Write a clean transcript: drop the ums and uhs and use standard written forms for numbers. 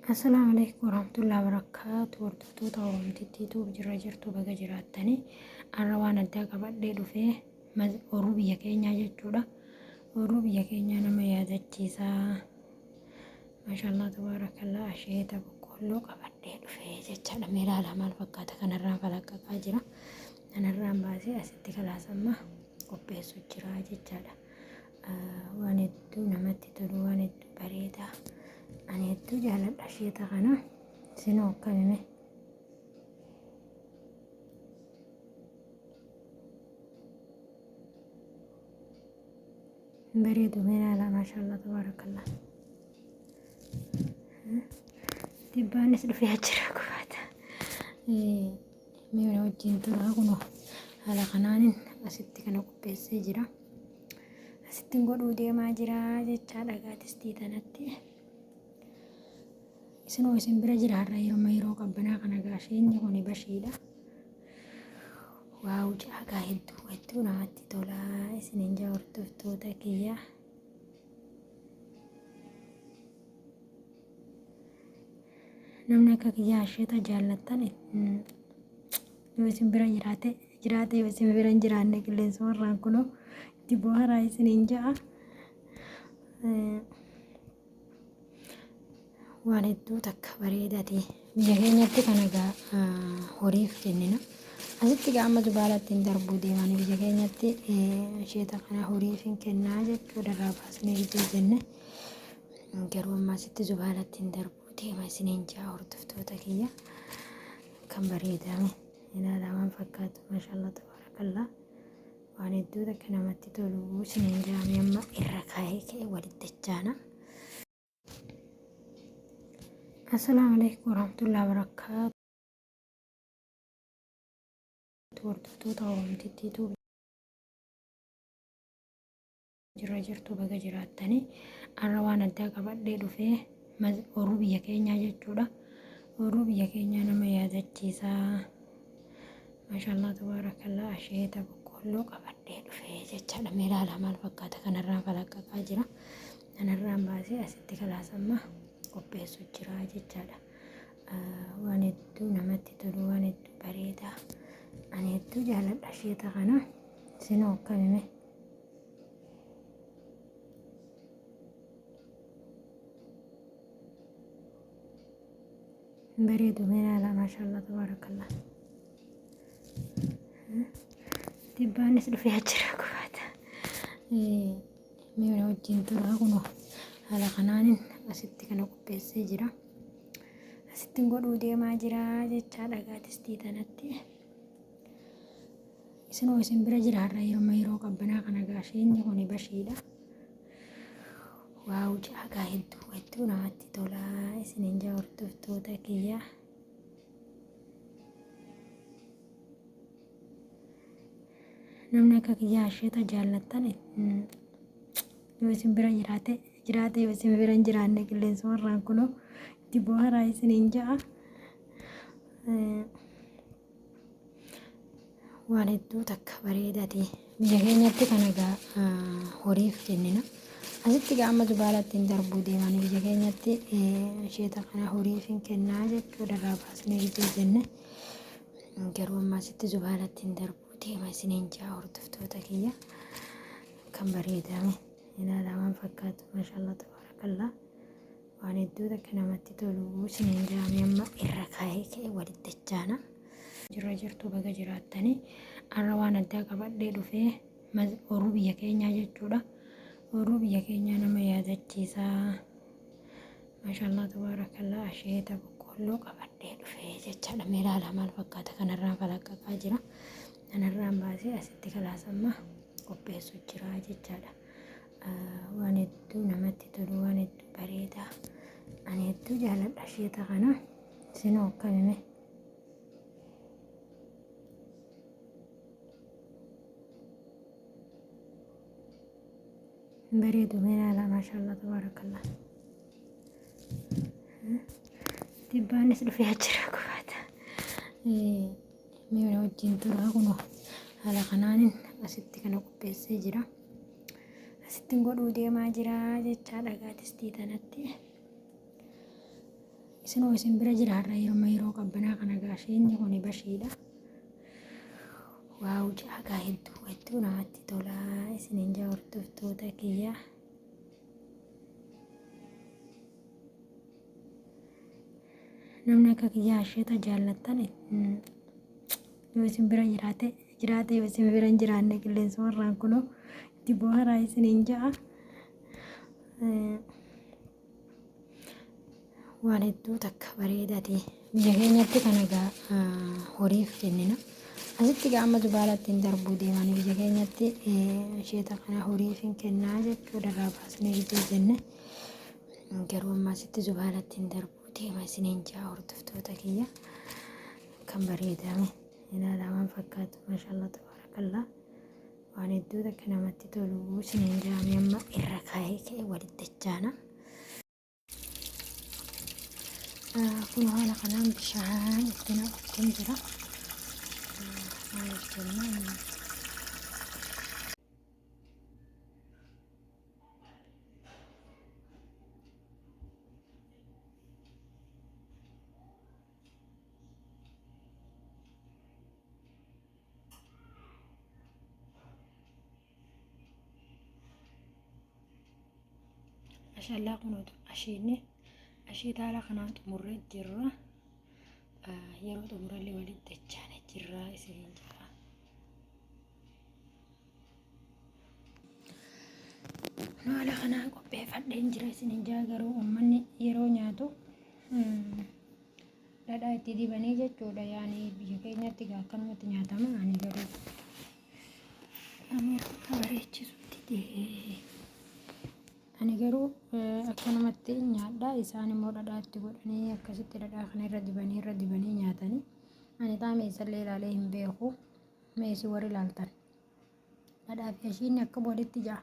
السلام عليكم ورحمة الله وبركاته. وردفتوتا ورمتيتو بجرى جرتو بقى جراتني الروان الداقة بديدو فيه وروبيا كينيا جتودا وروبيا كينيا نما يادتشيسا ما شاء الله تبارك الله أشيتا بكله قبديدو فيه جتشادا ميلالا مال فكاتا كان الرام فلقا قاجرا أنا الرام باسي أستي كلاسما قبيسو جرا جتشادا وانتو نمتي تلو وانتو بريدا أنا يتوجه على الأشياء تغنى سنو كلمة بريد من على ما شاء الله تبارك الله تبى نسل فيها جراكوات ميونا وجين تراغنو على قنان أستي كانوا بس جرا أستي نقول دي ما جرا جتشالا قاتستي تنتي سنو اسم برجل هرّي رميرو قبنا كنا قاشين يكوني بشيلة واو جاكا هدو نمتي تولا سنين جاور تفتو تكيا نمنا كيا شيتا جالتان يو اسم برا جراته يو اسم برا جرانه كلين سمر رانكونو تبو هراي سنين جا waan hedduu takka bareedaati. Biyya keenyatti kan egaa horiif kennina. Asitti amma dubaalaatti hin darbuu deemanii biyya keenyatti asheeta kana horiif hin kennaa jechuudha. Irraa baasnee biyya jenne garuu amma asitti dubaalaatti hin darbuu deema isiniin jaa hordoftoota kiyya kan bareedame ilaalaman fakkaatu maashaallah tabaarakallaa waan hedduu takka namatti tolu isiniin jaame amma irra kaa'ee walitti dachaana. السلام عليكم ورحمة الله وبركاته. وردفتوتا ورمتيتو بجرى جرتو بقى جراتني الروان الداقة بديدو فيه وروبيا كينيا جتودا وروبيا كينيا نما يادتشيسا ما شاء الله تبارك الله أشيتا بكله قبديدو فيه جتشادا ميلالا مال فكاتا كان الرام فلقا قاجرا أنا الرام باسي أستي كلاسما قبيسو جرا جتشادا waan hedduu namatti tolu waan hedduu bareeda ani hedduu jaaladha asheeta kana sinoo kamime bareedu meelaala maashaallah tabarakallah tibbaanis dhufee jira kufaata mi'oona wajjin turaa kuno haala kanaanin asitti kana qopheessee jira. Asittiin godhuu deemaa jira jechaadha gaatistii tanatti. Isinoo isin bira jira har'a yeroo qabbanaa kana gaasheen kuni bashiidha. Waaw jaagaa hedduu namatti tola isiniin jaa hordoftoota kiyya. Namni akka kiyyaa asheeta jaallattan yoo isin bira jiraate yoo isin bira hin jiraanne qilleensa warraan kunoo tiboo haraa isiniin ja'a waan hedduu takka bareedaati. Biyya keenyatti kan egaa horiif kennina. Asitti amma dubaalaatti hin darbuu deemanii biyya keenyatti asheeta kana horiif hin kennaa jechuudha. Irraa baasnee biyya jenne garuu amma asitti dubaalaatti hin darbuu deema isiniin jaa hordoftoota kiyya kan bareedame ilaalaman fakkaatu maashaallah tabaarakallaa. waan hedduu takka namatti tolu isiniin jaame amma irra kaa'ee walitti dachaana. Jirra jirtu baga jiraattanii har'a waan addaa qabadhee dhufee horuu biyya keenyaa jechuudha. Horuu biyya keenyaa nama yaadachiisaa maashaallah tabaarakallaa asheeta boqqolloo qabadhee dhufee jechaadha. Meelaala maal fakkaata kanarraan falaqqaqaa jira. Kanarraan baasee asitti kalaasamma qopheessu jira jechaadha. waan hedduu namatti tolu waan hedduu bareeda ani hedduu jaaladha asheeta kana sinoo kamime bareedu meelaala maashaallah tabarakallah tibbaanis dhufee jira kufaata mi'oona wajjin turaa kunoo haala kanaanin asitti kana qopheessee jira. Asittiin godhuu deemaa jira jechaadha gaatistii tanatti. isinoo isin bira jira har'a yeroo qabbanaa kana gaashee inni kun bashiidha. Waaw jaagaa hedduu namatti tola isiniin jaa hordoftoota kiyya. Namni akka kiyyaa asheeta jaallattan yoo isin bira jiraate yoo isin bira hin jiraanne qilleensa warraan kunoo itti bohaaraa isiniin jaa. Waan hedduu takka bareedati. Biyya keenyatti kan egaa horiif kennina. Asitti amma zubaalatti hin darbuu deemanii biyya keenyatti asheeta kana horiif hin kennaa jechuudha. Irraa baasnee gidduu jenne garuu amma asitti zubaalatti hin darbuu deema isiniin jaa hordoftoota kiyya. Kan bareedame ilaalamaan fakkaatu maashaallah tabaarakallaa. Waan hedduu takka namatti tolu isiniin jaame amma irra kaa'ee ka'e walitti dachaana. Kun haala kanaan bishaan itti naqachuun jira. Maaliif jennaan maashaallah kunuutu asheeta haala kanaan xumurree jirra. Yeroo xumurallee walitti dachaane jirra isiniin jira. Haala kanaan qopheeffadheen jira isiniin jira. Garuu uummanni yeroo nyaatu dhadhaa itti dibanii jechuudha. Yaani biyya keenyatti akkanumatti nyaatama. Ani garuu bareechisutti ani garuu akkanumatti nyaadha. Isaan immoo dhadhaa itti godhanii akkasitti dhadhaa kana irra dibanii nyaatanii. Ani taa'ee isallee ilaalee hin beeku. Meesii warri ilaaltan dhadhaa fi ashiinni akka walitti ja'a.